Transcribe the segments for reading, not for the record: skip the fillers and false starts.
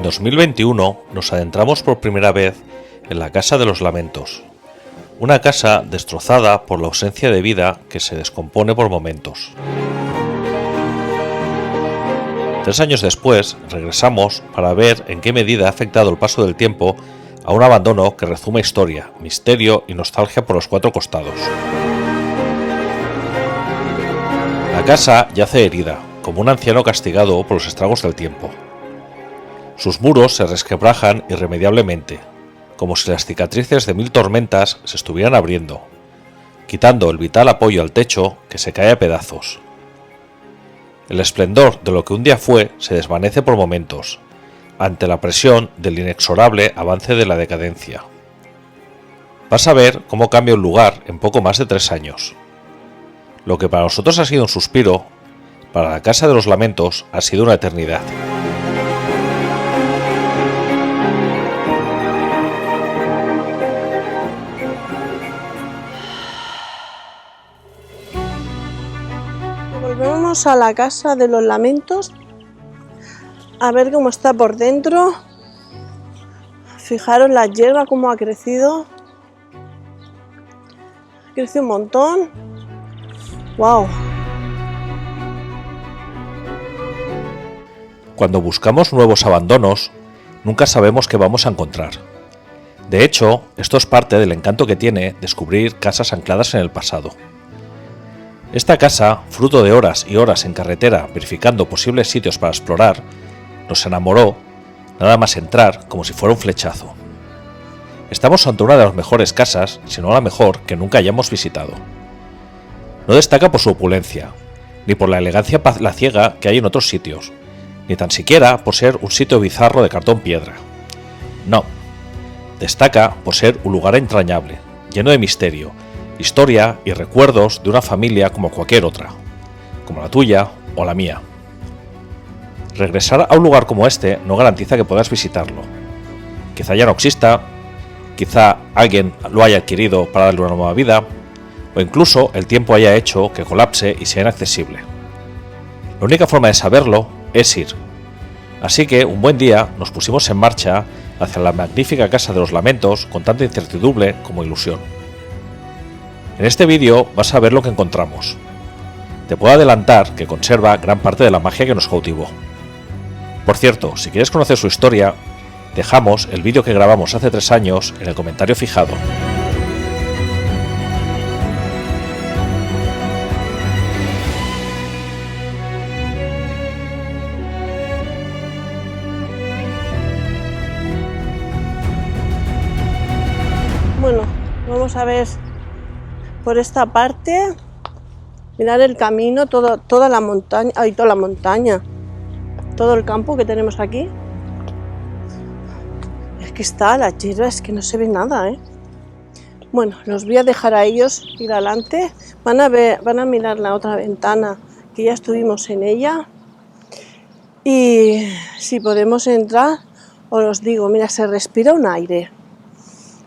En 2021 nos adentramos por primera vez en la Casa de los Lamentos, una casa destrozada por la ausencia de vida que se descompone por momentos. 3 años después regresamos para ver en qué medida ha afectado el paso del tiempo a un abandono que rezuma historia, misterio y nostalgia por los 4 costados. La casa yace herida, como un anciano castigado por los estragos del tiempo. Sus muros se resquebrajan irremediablemente, como si las cicatrices de 1000 tormentas se estuvieran abriendo, quitando el vital apoyo al techo que se cae a pedazos. El esplendor de lo que un día fue se desvanece por momentos, ante la presión del inexorable avance de la decadencia. Vas a ver cómo cambia un lugar en poco más de 3 años. Lo que para nosotros ha sido un suspiro, para la Casa de los Lamentos ha sido una eternidad. Volvemos a la Casa de los Lamentos a ver cómo está por dentro. Fijaros la hierba cómo ha crecido. Crece un montón. ¡Wow! Cuando buscamos nuevos abandonos, nunca sabemos qué vamos a encontrar. De hecho, esto es parte del encanto que tiene descubrir casas ancladas en el pasado. Esta casa, fruto de horas y horas en carretera verificando posibles sitios para explorar, nos enamoró, nada más entrar, como si fuera un flechazo. Estamos ante una de las mejores casas, si no la mejor, que nunca hayamos visitado. No destaca por su opulencia, ni por la elegancia palaciega que hay en otros sitios, ni tan siquiera por ser un sitio bizarro de cartón piedra. No, destaca por ser un lugar entrañable, lleno de misterio, historia y recuerdos de una familia como cualquier otra, como la tuya o la mía. Regresar a un lugar como este no garantiza que puedas visitarlo. Quizá ya no exista, quizá alguien lo haya adquirido para darle una nueva vida, o incluso el tiempo haya hecho que colapse y sea inaccesible. La única forma de saberlo es ir. Así que un buen día nos pusimos en marcha hacia la magnífica Casa de los Lamentos con tanta incertidumbre como ilusión. En este vídeo vas a ver lo que encontramos. Te puedo adelantar que conserva gran parte de la magia que nos cautivó. Por cierto, si quieres conocer su historia, dejamos el vídeo que grabamos hace 3 años en el comentario fijado. Bueno, vamos a ver por esta parte. Mirad el camino, toda la montaña, todo el campo que tenemos aquí. Es que está la hierba, es que no se ve nada, ¿eh? Bueno, los voy a dejar a ellos ir adelante. Van a mirar la otra ventana, que ya estuvimos en ella. Y si podemos entrar, os los digo, mira, se respira un aire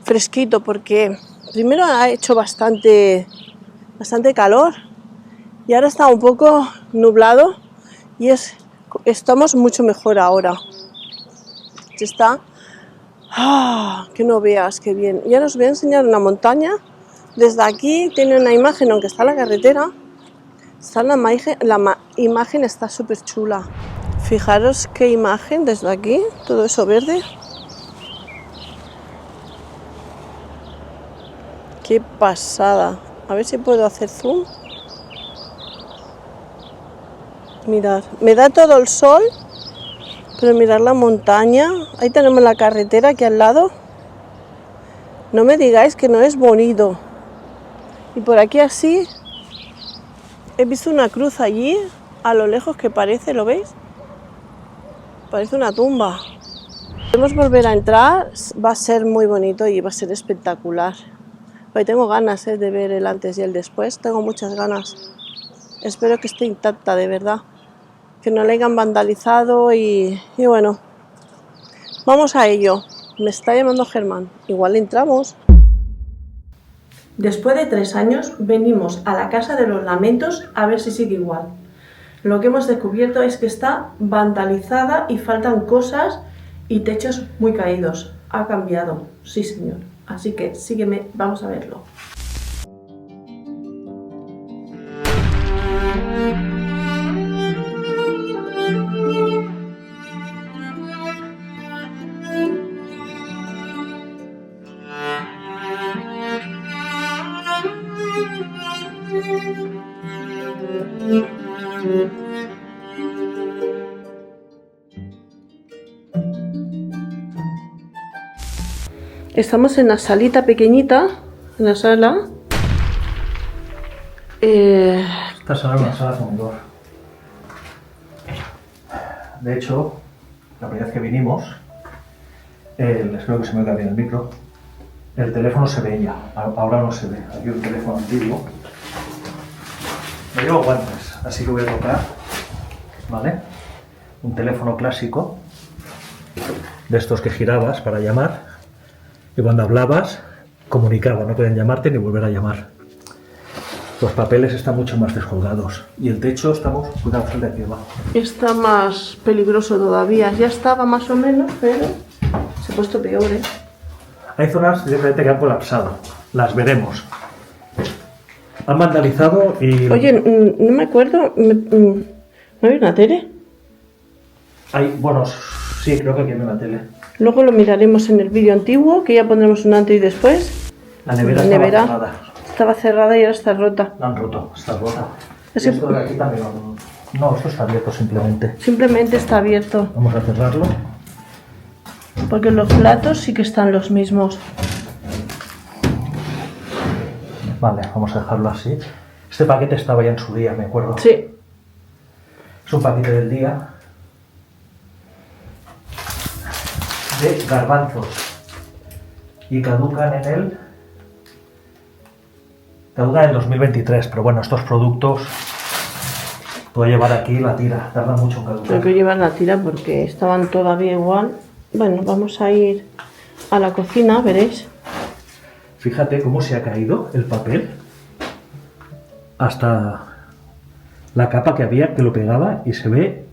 fresquito, porque primero ha hecho bastante calor y ahora está un poco nublado y estamos mucho mejor ahora. Está, que no veas qué bien. Y ahora os voy a enseñar una montaña. Desde aquí tiene una imagen, aunque está la carretera, la imagen está súper chula. Fijaros qué imagen desde aquí, todo eso verde. Qué pasada. A ver si puedo hacer zoom. Mirad, me da todo el sol, pero mirad la montaña. Ahí tenemos la carretera aquí al lado. No me digáis que no es bonito. Y por aquí así, he visto una cruz allí, a lo lejos que parece, ¿lo veis? Parece una tumba. Podemos volver a entrar, va a ser muy bonito y va a ser espectacular. Hoy tengo ganas de ver el antes y el después, tengo muchas ganas. Espero que esté intacta, de verdad. Que no la hayan vandalizado y bueno. Vamos a ello. Me está llamando Germán. Igual entramos. Después de 3 años venimos a la Casa de los Lamentos a ver si sigue igual. Lo que hemos descubierto es que está vandalizada y faltan cosas y techos muy caídos. Ha cambiado, sí señor. Así que sígueme, vamos a verlo. Estamos en la salita pequeñita, en la sala. Esta sala es una sala comedor. De hecho, la primera vez que vinimos, espero que se me oiga bien el micro, el teléfono se veía, ahora no se ve. Aquí un teléfono antiguo. Me llevo guantes, así que voy a tocar, ¿vale? Un teléfono clásico, de estos que girabas para llamar, y cuando hablabas, comunicaba, no podían llamarte ni volver a llamar. Los papeles están mucho más descolgados, y el techo estamos, cuidado, el de aquí abajo. Está más peligroso todavía. Ya estaba más o menos, pero se ha puesto peor, ¿eh? Hay zonas directamente que han colapsado, las veremos. Han vandalizado y... Oye, no me acuerdo, ¿no hay una tele? Bueno, sí, creo que aquí hay una tele. Luego lo miraremos en el vídeo antiguo, que ya pondremos un antes y después. La nevera La estaba nevera cerrada. estaba cerrada y ahora está rota. La han roto, está rota. Es Y esto de aquí también no, esto está abierto simplemente. Simplemente está abierto, Vamos a cerrarlo. porque los platos sí que están los mismos. Vale, vamos a dejarlo así. Este paquete estaba ya en su día, me acuerdo. Sí, Es un paquete del día de garbanzos. Y caducan en el 2023, pero bueno, estos productos puedo llevar aquí la tira, tarda mucho en caducar. tengo que llevar la tira porque estaban todavía igual. Bueno, vamos a ir a la cocina, veréis. Fíjate cómo se ha caído el papel hasta la capa que había que lo pegaba y se ve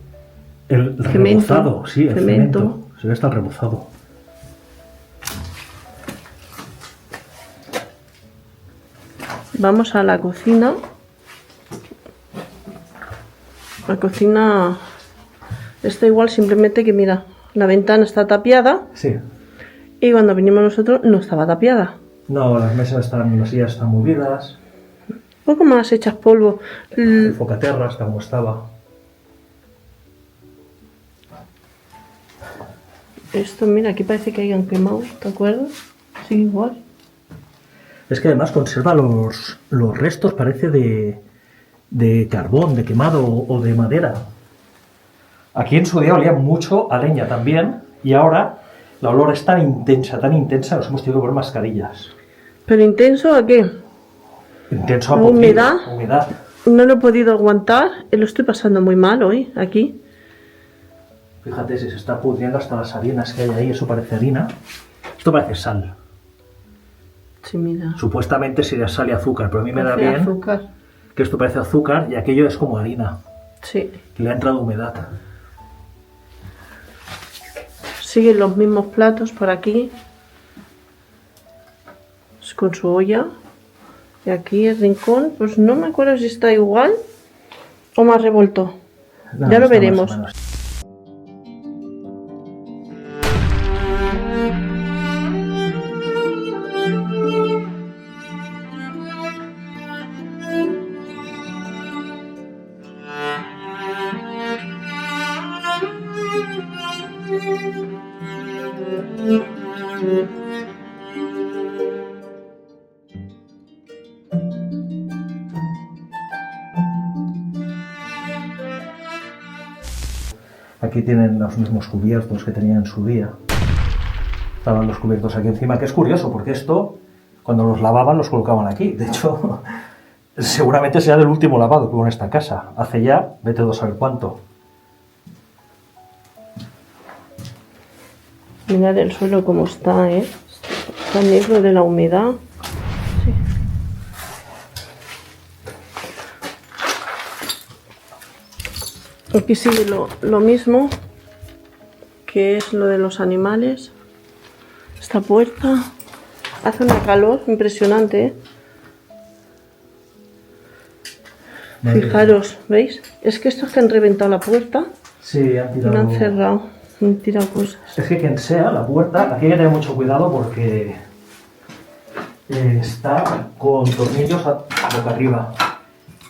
el Cemento. rebozado. Sí, el Cemento. cemento. Se ve hasta el rebozado. Vamos a la cocina. La cocina está igual, simplemente que mira, la ventana está tapiada Sí. y cuando vinimos nosotros no estaba tapiada. No, las mesas están, las sillas están movidas. Un poco más hechas polvo. El focaterra está como estaba. Esto, mira, aquí parece que hayan quemado, ¿te acuerdas? Sí, igual. Es que además conserva los restos, parece de carbón, de quemado o de madera. Aquí en su día olía mucho a leña también, y ahora la olor es tan intensa, nos hemos tenido que poner mascarillas. ¿Pero intenso a qué? Intenso a ¿La poquito, humedad? humedad. No lo he podido aguantar, lo estoy pasando muy mal hoy, aquí. Fíjate, si se está pudriendo hasta las harinas que hay ahí, eso parece harina. Esto parece sal. Sí, mira. Supuestamente sería sal y azúcar, pero a mí me da Hace bien azúcar. que esto parece azúcar y aquello es como harina, Sí. que le ha entrado humedad. Siguen los mismos platos por aquí. Con su olla. Y aquí el rincón, pues no me acuerdo si está igual o más revuelto. No, Ya lo está más o veremos. menos. Aquí tienen los mismos cubiertos que tenían en su día. Estaban los cubiertos aquí encima, que es curioso, porque esto, cuando los lavaban, los colocaban aquí. De hecho, seguramente sea del último lavado que hubo en esta casa. Hace ya, vete a saber cuánto. Mirad el suelo como está, ¿eh? Está negro de la humedad. Sí. Aquí sigue lo mismo que es lo de los animales. Esta puerta hace una calor impresionante, ¿eh? Fijaros, ¿veis? Es que estos que han reventado la puerta Sí, han y la han cerrado, han tirado cosas. Es que quien sea la puerta, aquí hay que tener mucho cuidado porque está con tornillos boca arriba.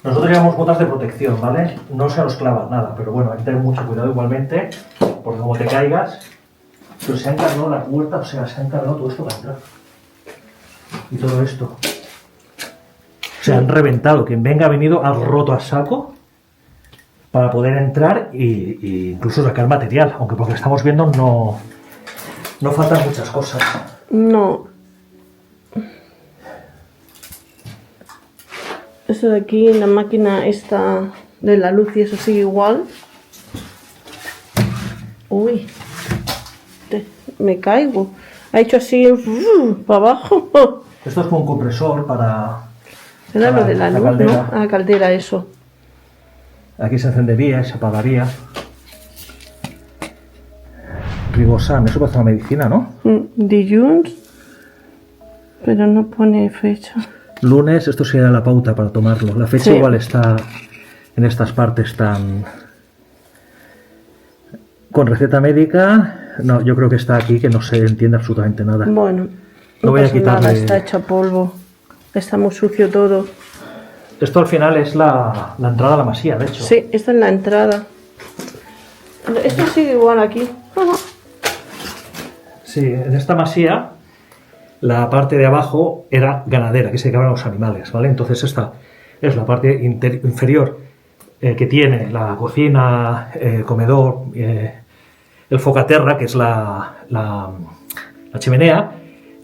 Nosotros llevamos botas de protección, ¿vale? No se nos clava nada, pero bueno, hay que tener mucho cuidado igualmente, porque como te caigas, pero se ha encargado la puerta, o sea, se ha encargado todo esto para entrar. Y todo esto. Se han reventado, quien venga ha venido, ha roto a saco para poder entrar y incluso sacar material, aunque por lo que estamos viendo no faltan muchas cosas. No. Eso de aquí, la máquina esta de la luz y eso sigue igual. Uy, me caigo. Ha hecho así para abajo. Esto es como un compresor para... Era lo de la luz, caldera. ¿no? Ah, caldera, eso. Aquí se encendería y se apagaría. Ribosan, eso parece una medicina, ¿no? Dilluns, pero no pone fecha. Lunes, esto sería la pauta para tomarlo. La fecha Sí. igual está en estas partes tan... Con receta médica, no, yo creo que está aquí, que no se entiende absolutamente nada. Bueno, No no voy a pasa quitarle- nada, está hecho polvo. Está muy sucio todo. Esto al final es la entrada a la masía, de hecho. Sí, esta es la entrada. Esto sigue igual aquí. Sí, en esta masía la parte de abajo era ganadera, que se dedicaban a los animales, ¿vale? Entonces esta es la parte inferior que tiene la cocina, comedor, el focaterra, que es la chimenea,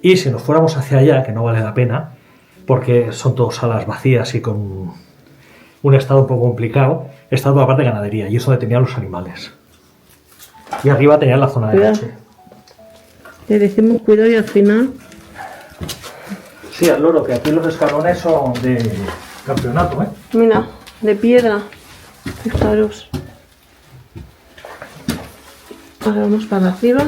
y si nos fuéramos hacia allá, que no vale la pena, porque son todas salas vacías y con un estado un poco complicado, está toda la parte de ganadería, y es donde tenían los animales. Y arriba tenían la zona de Cuidado. leche. Le decimos cuidado y al final. Sí, al loro, que aquí los escalones son de campeonato, ¿eh? Mira, de piedra. Fijaros. Ahora vamos para arriba.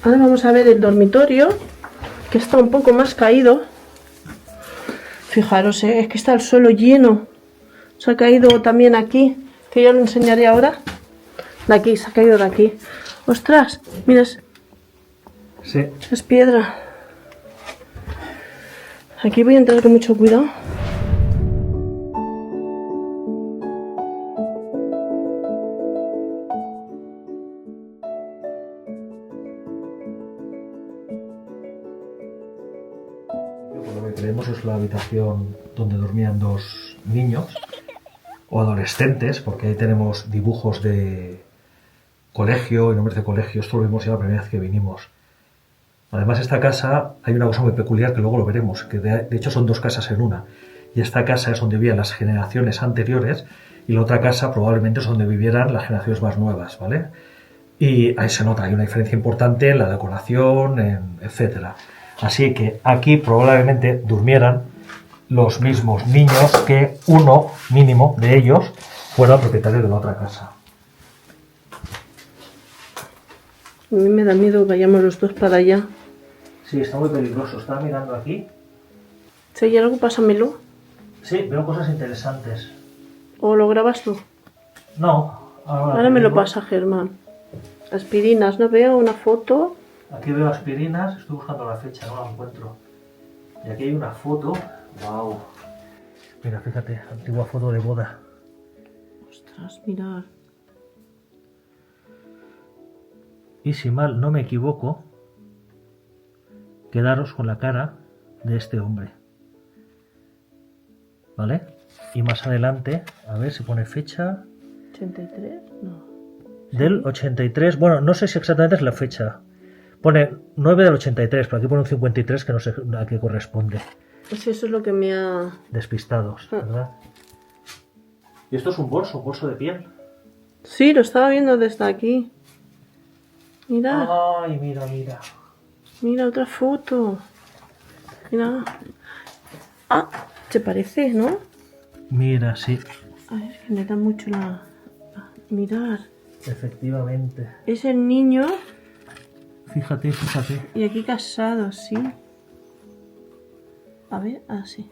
Ahora vamos a ver el dormitorio, que está un poco más caído. Fijaros, es que está el suelo lleno. Se ha caído también aquí, que ya lo enseñaré ahora. De aquí, se ha caído de aquí. ¡Ostras! Mira, Sí. es piedra. Aquí voy a entrar con mucho cuidado. Por lo que creemos es la habitación donde dormían dos niños o adolescentes, porque ahí tenemos dibujos de colegio y nombres de colegio. Esto lo vimos ya la primera vez que vinimos. Además, esta casa hay una cosa muy peculiar que luego lo veremos, que de hecho son dos casas en una. Y esta casa es donde vivían las generaciones anteriores y la otra casa probablemente es donde vivieran las generaciones más nuevas, ¿vale? Y ahí se nota, hay una diferencia importante en la decoración, etcétera. Así que aquí probablemente durmieran los mismos niños que uno mínimo de ellos fuera el propietario de la otra casa. A mí me da miedo que vayamos los dos para allá. Sí, está muy peligroso. Estaba mirando aquí. Si hay algo, pásamelo. Sí, veo cosas interesantes. ¿O lo grabas tú? No, Ahora me lo pasa Germán. Aspirinas, ¿no veo una foto? Aquí veo aspirinas, estoy buscando la fecha, no la encuentro. Y aquí hay una foto. ¡Wow! Mira, fíjate, antigua foto de boda. Ostras, mirad. Y si mal no me equivoco, quedaros con la cara de este hombre. ¿Vale? Y más adelante, a ver si pone fecha. ¿83? No. Del 83, bueno, no sé si exactamente es la fecha. Pone 9 del 83, pero aquí pone un 53 que no sé a qué corresponde. Pues eso es lo que me ha... Despistados, ¿verdad? Y esto es un bolso de piel. Sí, lo estaba viendo desde aquí. Mira, Ay, mira, mira. mira otra foto. Mira. Ah, se parece, ¿no? Mira, sí. A ver, que me da mucho la... Mirad, Efectivamente. es el niño Fíjate, fíjate. y aquí casado, sí. A ver, así.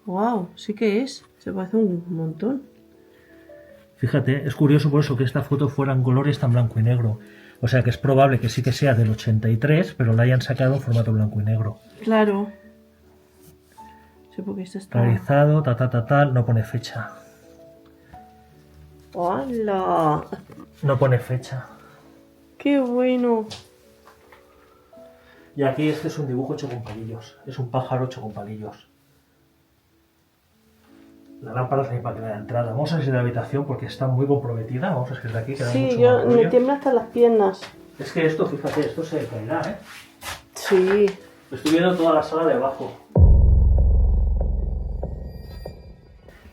Wow, sí que es. Se parece un montón. Fíjate, es curioso por eso que esta foto fuera en color y está en blanco y negro. O sea que es probable que sí que sea del 83, pero la hayan sacado en formato blanco y negro. Claro. Sí, porque esto está... Realizado, tal, no pone fecha. ¡Hola! No pone fecha. ¡Qué bueno! Y aquí este es un dibujo hecho con palillos. Es un pájaro hecho con palillos. La lámpara es la misma que la de entrada. Vamos a ver si de la habitación porque está muy comprometida. Vamos a ver si de aquí queda Sí, mucho yo más me rollo. tiembla hasta las piernas. Es que esto, fíjate, esto se caerá, ¿eh? Sí. Estoy viendo toda la sala de abajo.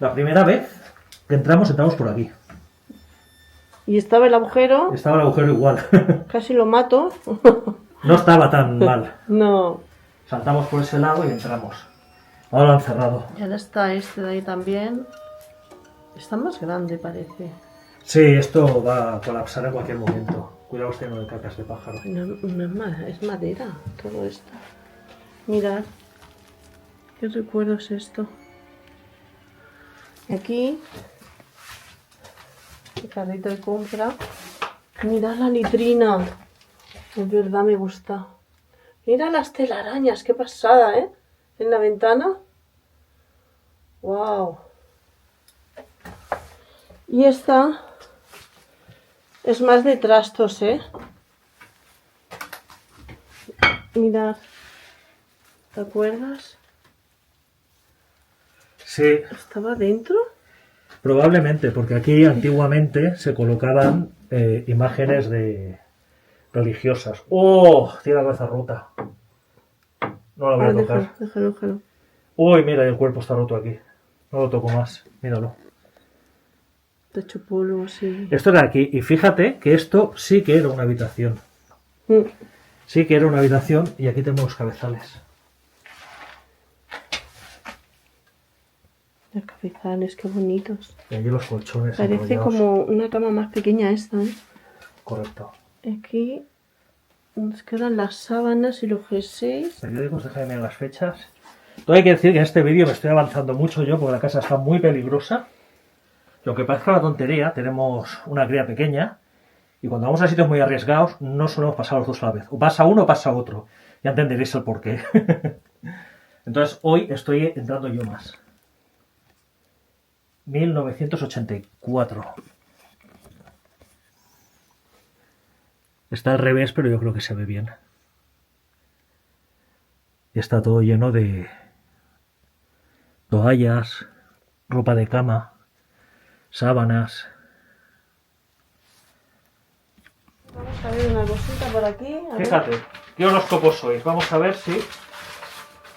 La primera vez que entramos por aquí. Y estaba el agujero. Estaba el agujero igual. Casi lo mato. No estaba tan mal. No. Saltamos por ese lado y entramos. Ahora lo han cerrado. Y ahora está este de ahí también. Está más grande, parece. Sí, esto va a colapsar en cualquier momento. Cuidado, este no de cacas de pájaro. No, no es madera, todo esto. Mirad. ¿Qué recuerdo es esto? Aquí. El carrito de compra. Mirad la litrina. Es verdad, me gusta. Mira las telarañas, qué pasada, ¿eh? En la ventana. Wow. Y esta es más de trastos, ¿eh? Mirad. ¿Te acuerdas? Sí, ¿Estaba dentro? probablemente, porque aquí antiguamente se colocaban imágenes de religiosas. ¡Oh! Tiene la cabeza rota. No la voy a tocar. Déjalo. Uy, mira, el cuerpo está roto aquí. No lo toco más. Míralo. Te hecho polvo, sí. Esto era aquí. Y fíjate que esto sí que era una habitación. Sí que era una habitación y aquí tenemos los cabezales. Los cabezales, qué bonitos. Y aquí los colchones Parece enrollados. como una cama más pequeña esta, ¿eh? Correcto. Aquí nos quedan las sábanas y los jerseys. Periódicos, déjame mirar las fechas. Todo hay que decir que en este vídeo me estoy avanzando mucho yo porque la casa está muy peligrosa. Y aunque parezca una tontería, tenemos una cría pequeña y cuando vamos a sitios muy arriesgados no solemos pasar los dos a la vez. O pasa uno o pasa otro. Ya entenderéis el porqué. Entonces hoy estoy entrando yo más. 1984. Está al revés, pero yo creo que se ve bien. Y está todo lleno de toallas, ropa de cama, sábanas. Vamos a ver una cosita por aquí. A ver. Fíjate, ¿qué horóscopos sois? Vamos a ver si...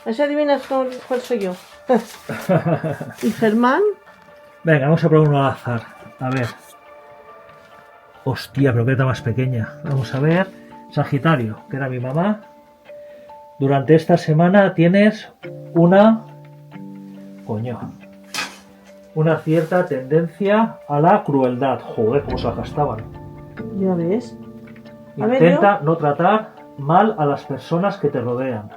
¿Así adivinas cuál soy yo? ¿Y Germán? Venga, vamos a probar uno al azar. A ver. Hostia, pero qué está más pequeña. Vamos a ver. Sagitario, que era mi mamá. Durante esta semana tienes una... Coño. Una cierta tendencia a la crueldad. Joder, cómo se la gastaban. Ya ves. A ver, Intenta no tratar mal a las personas que te rodean.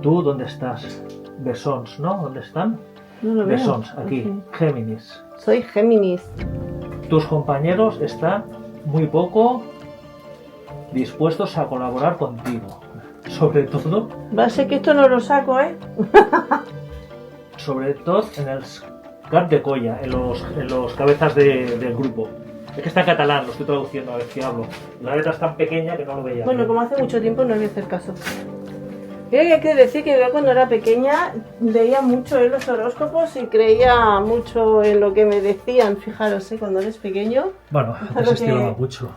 ¿Tú dónde estás? Besons, ¿no? ¿Dónde están? No lo veo. Besons, aquí. Géminis. Soy Géminis. Tus compañeros están muy poco dispuestos a colaborar contigo. Sobre todo Va a ser que esto no lo saco, ¿eh? en el cap de colla, en los cabezas del grupo. Es que está en catalán, lo estoy traduciendo a ver si hablo. La letra es tan pequeña que no lo veía. Bueno, bien. como hace mucho tiempo no voy a hacer caso. Creo que hay que decir que yo cuando era pequeña veía mucho en los horóscopos y creía mucho en lo que me decían. Fijaros, ¿eh? Cuando eres pequeño. Bueno, Claro antes que- estiraba mucho.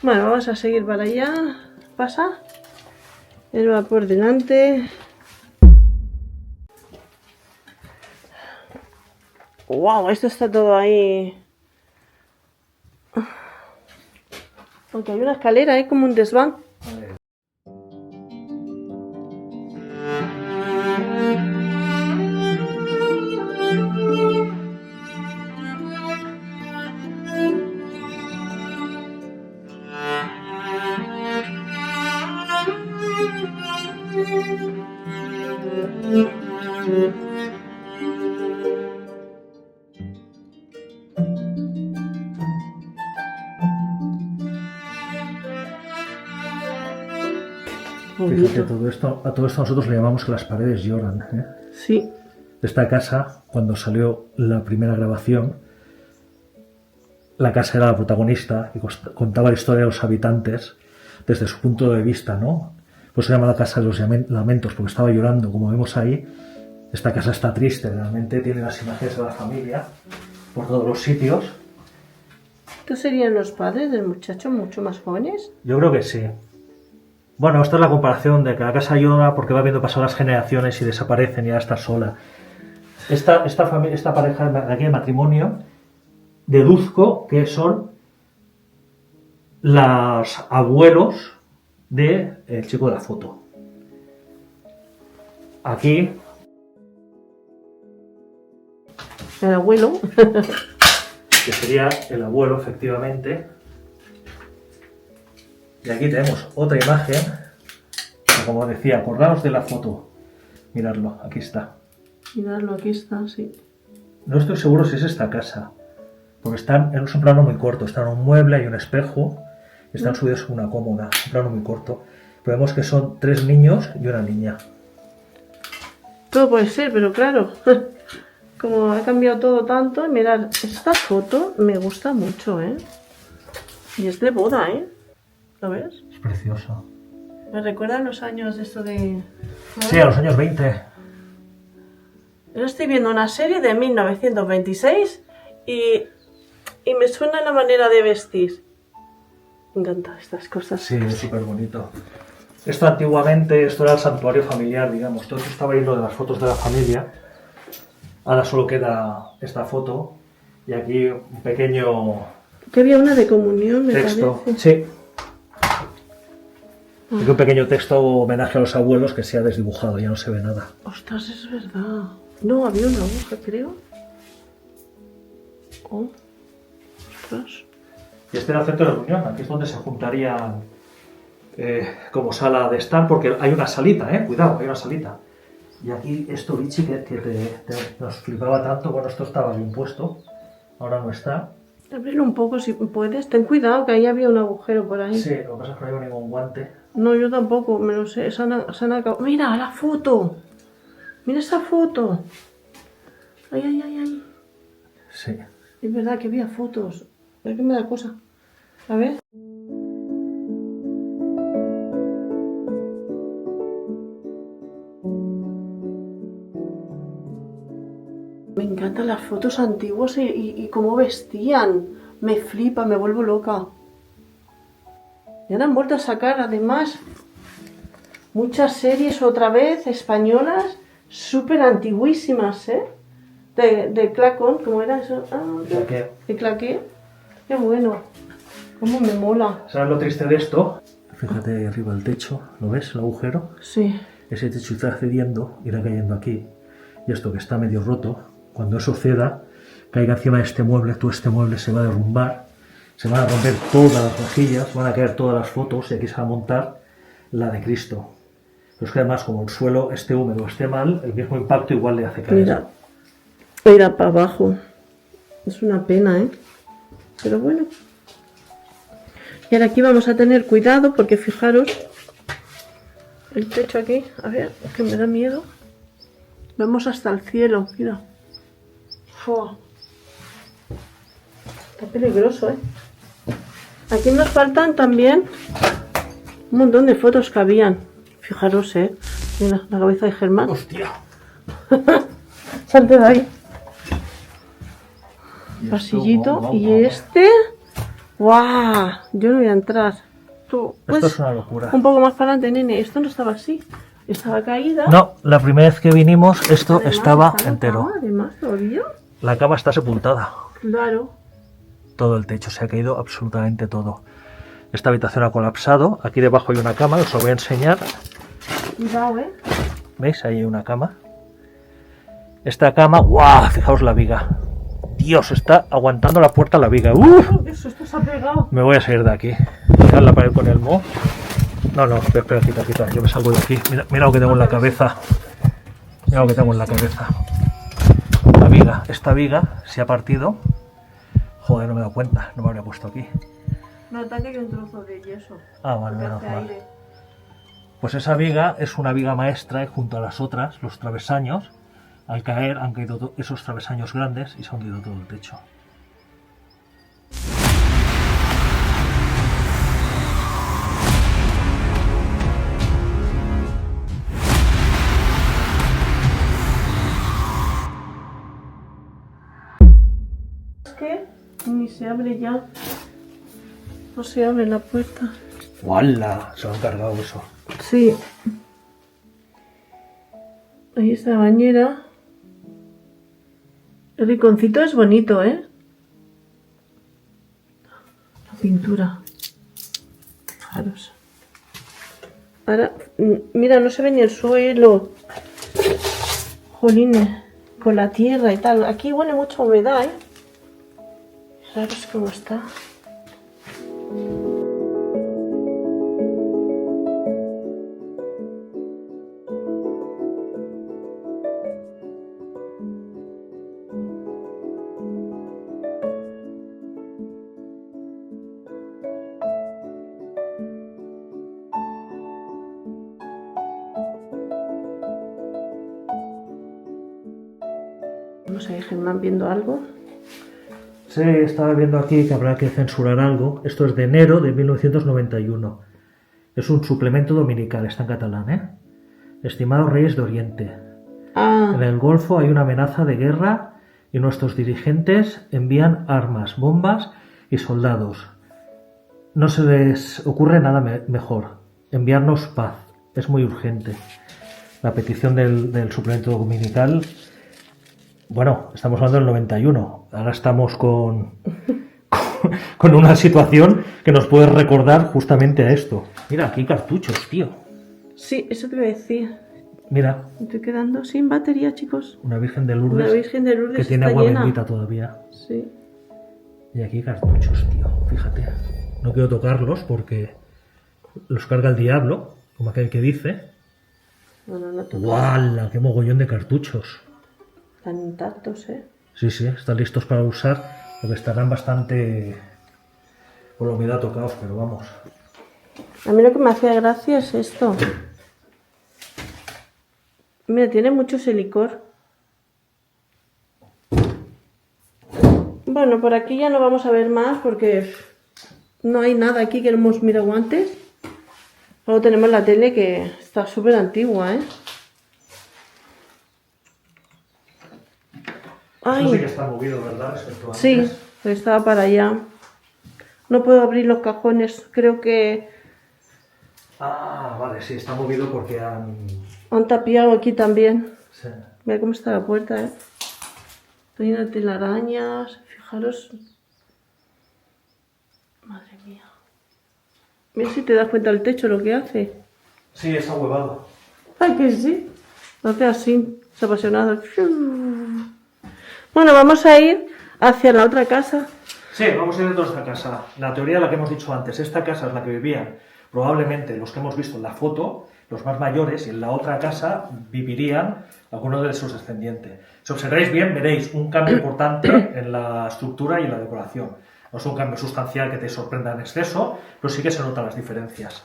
Bueno, vamos a seguir para allá. Pasa. Él va por delante. Wow, esto está todo ahí. Porque hay una escalera, hay como un desván. bonito. Fíjate, a todo esto nosotros le llamamos que las paredes lloran, ¿eh? Sí. Esta casa, cuando salió la primera grabación, la casa era la protagonista y contaba la historia de los habitantes desde su punto de vista, ¿no? Pues se llama la casa de los lamentos, porque estaba llorando, como vemos ahí. Esta casa está triste, realmente tiene las imágenes de la familia por todos los sitios. ¿Estos serían los padres del muchacho mucho más jóvenes? Yo creo que sí. Bueno, esta es la comparación de que la casa llora porque va viendo pasar las generaciones y desaparecen y ya está sola. Esta pareja de aquí de matrimonio, deduzco que son los abuelos del chico de la foto. Aquí, El abuelo. que sería el abuelo, efectivamente. Y aquí tenemos otra imagen, que, como decía, acordaos de la foto. Miradlo, aquí está. Miradlo, aquí está, sí. No estoy seguro si es esta casa, porque están en un plano muy corto. Está en un mueble y un espejo, y están subidos en una cómoda, un plano muy corto. Pero vemos que son 3 niños y una niña. Todo puede ser, pero claro, como ha cambiado todo tanto, mirad, esta foto me gusta mucho, ¿eh? Y es de boda, ¿eh? ¿Lo ves? Es precioso. Me recuerda a los años de esto de... Sí, a los años 20. Yo estoy viendo una serie de 1926 y me suena la manera de vestir. Me encantan estas cosas. Sí, es súper bonito. Esto antiguamente, esto era el santuario familiar, digamos. Todo esto estaba lleno de las fotos de la familia. Ahora solo queda esta foto y aquí un pequeño Que había una de comunión, me texto. parece. Sí. Aquí un pequeño texto homenaje a los abuelos que se ha desdibujado, ya no se ve nada. Ostras, es verdad. No, había una aguja, creo. Oh. Ostras. Y este era el centro de reunión, aquí es donde se juntarían como sala de estar, porque hay una salita, cuidado, hay una salita. Y aquí esto, Vichy, que nos flipaba tanto, bueno, esto estaba bien puesto, ahora no está. Ábrelo un poco si puedes. Ten cuidado, que ahí había un agujero por ahí. Sí, lo que pasa es que no llevo ningún guante. No, yo tampoco, me lo sé. Se han acabado. ¡Mira la foto! ¡Mira esa foto! ¡Ay, ay, ay, ay! Sí. Es verdad que había fotos. Es que me da cosa. A ver. Me encantan las fotos antiguas y cómo vestían. Me flipa, me vuelvo loca. Y ahora han vuelto a sacar, además, muchas series otra vez españolas, súper antiguísimas, ¿eh? De Clacón, ¿cómo era eso? Ah, de Claqué. Qué bueno. Cómo me mola. ¿Sabes lo triste de esto? Fíjate ahí arriba del techo, ¿lo ves? El agujero. Sí. Ese techo está cediendo, irá cayendo aquí. Y esto que está medio roto, cuando eso ceda, caiga encima de este mueble, todo este mueble se va a derrumbar, se van a romper todas las rejillas, van a caer todas las fotos y aquí se va a montar la de Cristo. Pero es que además, como el suelo esté húmedo o esté mal, el mismo impacto igual le hace caer. Mira para abajo. Es una pena, ¿eh? Pero bueno. Y ahora aquí vamos a tener cuidado porque fijaros, el techo aquí, a ver, que me da miedo. Vemos hasta el cielo, mira. ¡Fua! Está peligroso, ¿eh? Aquí nos faltan también un montón de fotos que habían. Fijaros, ¿eh? Mira, la cabeza de Germán. ¡Hostia! Salte de ahí. Y Pasillito. esto, Y este... ¡Guau! Yo no voy a entrar. Tú, esto pues, es una locura. un poco más para adelante, nene. Esto no estaba así. Estaba caída. No, la primera vez que vinimos esto Además, estaba está la entero. cama, además, todavía. La cama está sepultada. Claro. Todo el techo se ha caído, absolutamente todo. Esta habitación ha colapsado. Aquí debajo hay una cama, os lo voy a enseñar. Cuidado, ¿eh? ¿Veis? Ahí hay una cama. Esta cama, ¡guau! Fijaos la viga. Dios, está aguantando la puerta la viga. ¡Uf! Eso, esto se ha pegado. Me voy a salir de aquí. Mirad la pared con el mo. No, espera, quita. Yo me salgo de aquí. Mira lo que tengo en la cabeza. Mira lo que tengo en la cabeza. La viga. Esta viga se ha partido. Joder, no me he dado cuenta. No me habría puesto aquí. No, ataque que un trozo de yeso. Ah, vale, Que menos hace mal. aire. Pues esa viga es una viga maestra y junto a las otras, los travesaños, al caer han caído esos travesaños grandes y se ha hundido todo el techo. Es que ni se abre ya. No se abre la puerta. ¡Wala! Se lo han cargado eso. Sí. Ahí está la bañera. El rinconcito es bonito, ¿eh? La pintura. Fijaros. Ahora, mira, no se ve ni el suelo. Jolines, con la tierra y tal. Aquí huele mucha humedad, ¿eh? Fijaros cómo está. Vamos a ir, Germán, viendo algo. Sí, estaba viendo aquí que habrá que censurar algo. Esto es de enero de 1991. Es un suplemento dominical, está en catalán, ¿eh? Estimados reyes de Oriente. Ah, En el Golfo hay una amenaza de guerra y nuestros dirigentes envían armas, bombas y soldados. No se les ocurre nada mejor. Enviarnos paz. Es muy urgente. La petición del suplemento dominical... Bueno, estamos hablando del 91. Ahora estamos con una situación que nos puede recordar justamente a esto. Mira, aquí hay cartuchos, tío. sí, eso te iba a decir. Mira, Me estoy quedando sin batería, chicos. una Virgen de Lourdes, La Virgen de Lourdes que tiene está agua llena. bendita todavía. Sí. Y aquí hay cartuchos, tío. Fíjate. No quiero tocarlos porque los carga el diablo, como aquel que dice. Bueno, no toca. ¡Guala! ¡Qué mogollón de cartuchos! Están intactos, ¿eh? Sí, sí, están listos para usar, porque estarán bastante por la humedad tocados, pero vamos. A mí lo que me hacía gracia es esto. Mira, tiene mucho ese licor. Bueno, por aquí ya no vamos a ver más porque no hay nada aquí que no hemos mirado antes. Luego tenemos la tele que está súper antigua, ¿eh? Eso sí que Ay, está movido, ¿verdad? Respecto a sí, antes. estaba para allá. No puedo abrir los cajones, creo que Ah, vale, sí, está movido porque han... han tapiado aquí también. Sí. Mira cómo está la puerta, ¿eh? Está llena de telarañas, fijaros. Madre mía. Mira si te das cuenta el techo lo que hace. Sí, está huevado. Ay, que sí. Lo hace así, es apasionado. Bueno, vamos a ir hacia la otra casa. Sí, vamos a ir dentro de esta casa. La teoría de la que hemos dicho antes, esta casa es la que vivían probablemente los que hemos visto en la foto, los más mayores, y en la otra casa vivirían algunos de sus descendientes. Si observáis bien, veréis un cambio importante en la estructura y en la decoración. No es un cambio sustancial que te sorprenda en exceso, pero sí que se notan las diferencias.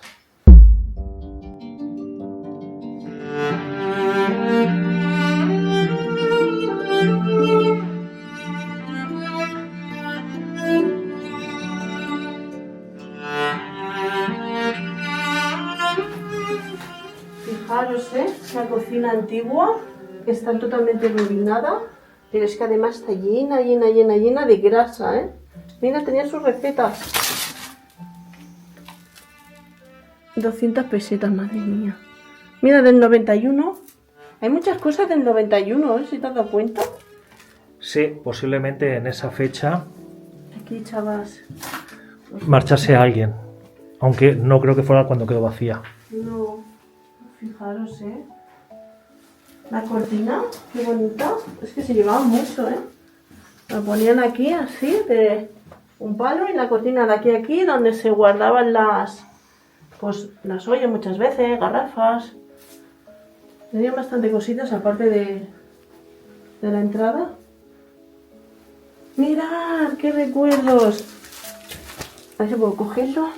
Fijaros, la cocina antigua, que está totalmente iluminada, pero es que además está llena, llena, llena, llena de grasa, ¿eh? Mira, tenía sus recetas. 200 pesetas, madre mía. Mira, del 91. Hay muchas cosas del 91, ¿eh? ¿Si te has dado cuenta? Sí, posiblemente en esa fecha Aquí, chavas. marchase alguien, aunque no creo que fuera cuando quedó vacía. No, fijaros, ¿eh? La cortina, qué bonita. Es que se llevaba mucho, ¿eh? La ponían aquí, así, de un palo, y la cortina de aquí a aquí, donde se guardaban las ollas muchas veces, garrafas. Tenía bastante cositas, aparte de la entrada. ¡Mirad! ¡Qué recuerdos! A ver si puedo cogerlo.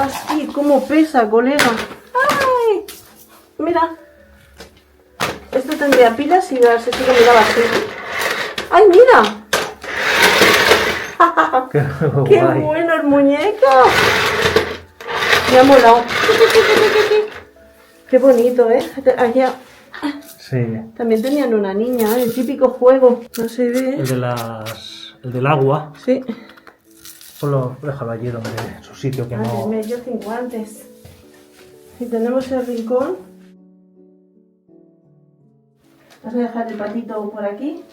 Así, cómo pesa, colega. ¡Ay! Mira. Esto tendría pilas y las hecho que miraba así. ¡Ay, mira! ¡Qué guay. bueno el muñeco! Me ha molado. Qué bonito, ¿eh? Allá Sí. también tenían una niña, ¿eh? El típico juego. No se ve. El del agua. Sí. Ponlo, déjalo allí donde en su sitio que Madre no. mía, yo sin guantes. Y tenemos el rincón. Vas a dejar el patito por aquí.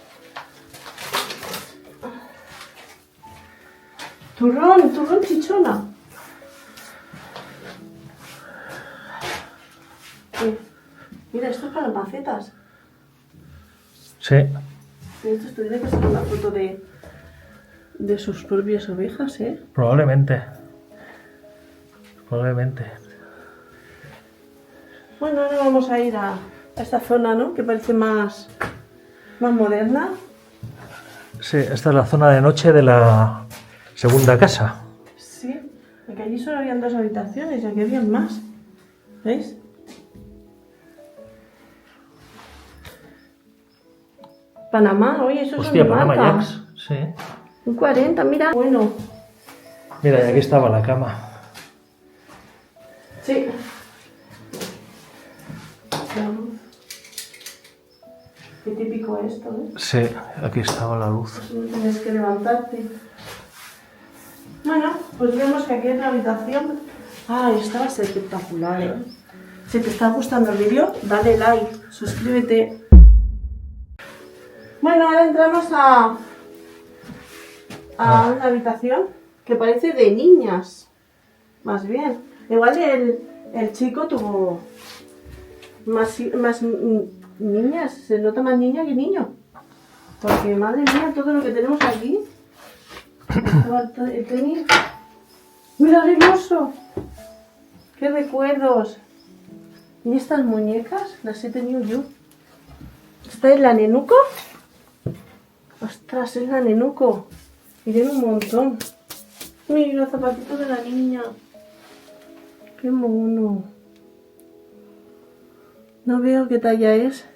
Turrón, turrón chichona. Mira, esto es para las macetas. Sí. Esto tendría que ser una foto de sus propias ovejas, ¿eh? Probablemente. Probablemente. Bueno, ahora vamos a ir a esta zona, ¿no? Que parece más moderna. Sí, esta es la zona de noche de la segunda casa. Sí, porque allí solo habían 2 habitaciones y aquí habían más. ¿Veis? Panamá, oye, eso Hostia, es un Panama marca. Jacks. Sí. Un 40, mira. Bueno, Mira, y aquí estaba la cama. sí. Qué típico esto, ¿eh? Sí, aquí estaba la luz. No tienes que levantarte. Bueno, pues vemos que aquí es la habitación. Ay, esta va a ser espectacular, ¿eh? Si te está gustando el vídeo, dale like, suscríbete. Bueno, ahora entramos a una habitación que parece de niñas, más bien. Igual el chico tuvo más niñas, se nota más niña que niño. Porque, madre mía, todo lo que tenemos aquí. El tenis. ¡Mira, qué hermoso! ¡Qué recuerdos! ¿Y estas muñecas? Las he tenido yo. ¿Esta es la Nenuco? ¡Ostras, es la Nenuco! Y tiene un montón. Mira los zapatitos de la niña. ¡Qué mono! No veo qué talla es.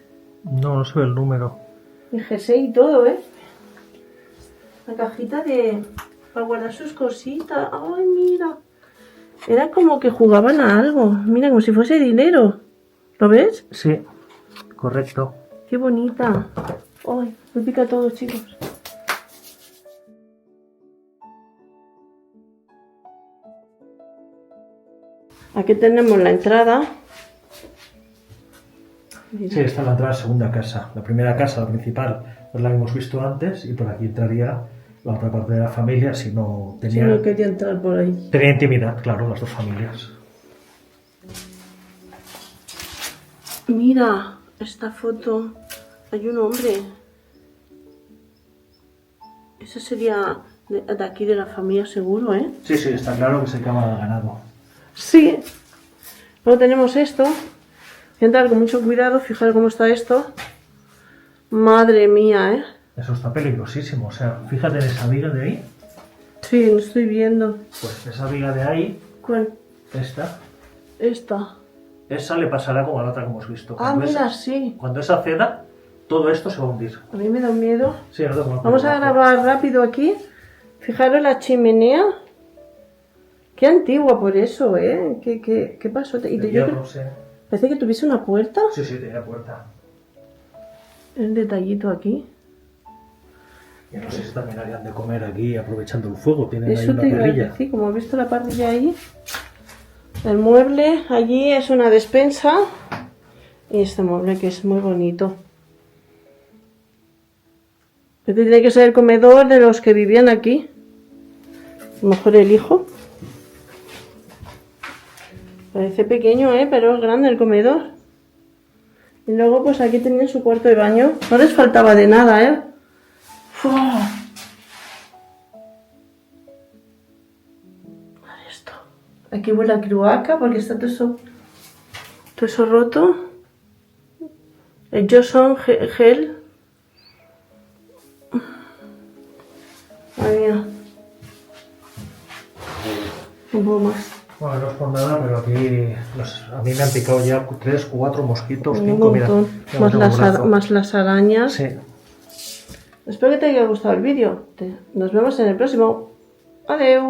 No, no se ve el número. Y jersey y todo, ¿eh? La cajita para guardar sus cositas. ¡Ay, mira! Era como que jugaban a algo. Mira, como si fuese dinero. ¿Lo ves? Sí, correcto. ¡Qué bonita! ¡Ay! Me pica todo, chicos. Aquí tenemos la entrada. Mira. Sí, esta es la entrada a la segunda casa. La primera casa, la principal, es la que hemos visto antes y por aquí entraría la otra parte de la familia si no Si tenía, no quería entrar por ahí. tenía intimidad, claro, las dos familias. Mira, esta foto. Hay un hombre. Ese sería de aquí de la familia seguro, ¿eh? Sí, sí, está claro que se acaba de ganado. Sí. Luego tenemos esto. Entrar con mucho cuidado. Fijaros cómo está esto. Madre mía, ¿eh? Eso está peligrosísimo. O sea, fíjate en esa viga de ahí. Sí, lo estoy viendo. Pues esa viga de ahí, ¿Cuál? esta, Esta. le pasará como a la otra que hemos visto. Ah, Cuando mira, esa, sí. cuando esa ceda, todo esto se va a hundir. A mí me da miedo. Sí, ahora te pongo por Vamos a debajo. grabar rápido aquí. Fijaros la chimenea. Qué antigua por eso, ¿eh? ¿Qué pasó? Y De yo hierro, sí. parece que tuviese una puerta. Sí, sí, tenía puerta. Un detallito aquí. Y no sé si también harían de comer aquí aprovechando el fuego. Tienen ahí Eso una te iba a parrilla. decir, como he visto la parrilla ahí. El mueble allí es una despensa. Y este mueble que es muy bonito. Este tiene que ser el comedor de los que vivían aquí. A lo mejor el hijo. Parece pequeño, pero es grande el comedor. Y luego pues aquí tenían su cuarto de baño. No les faltaba de nada, ¡Fua! Esto. Aquí huele a cloaca porque está todo eso roto. El Johnson gel. Madre mía. Un poco más. Bueno, no es por nada, pero aquí a mí me han picado ya 3, 4 mosquitos, Un 5, mira. montón. Ya no tengo brazo. Más las arañas. Sí. Espero que te haya gustado el vídeo. Nos vemos en el próximo. Adiós.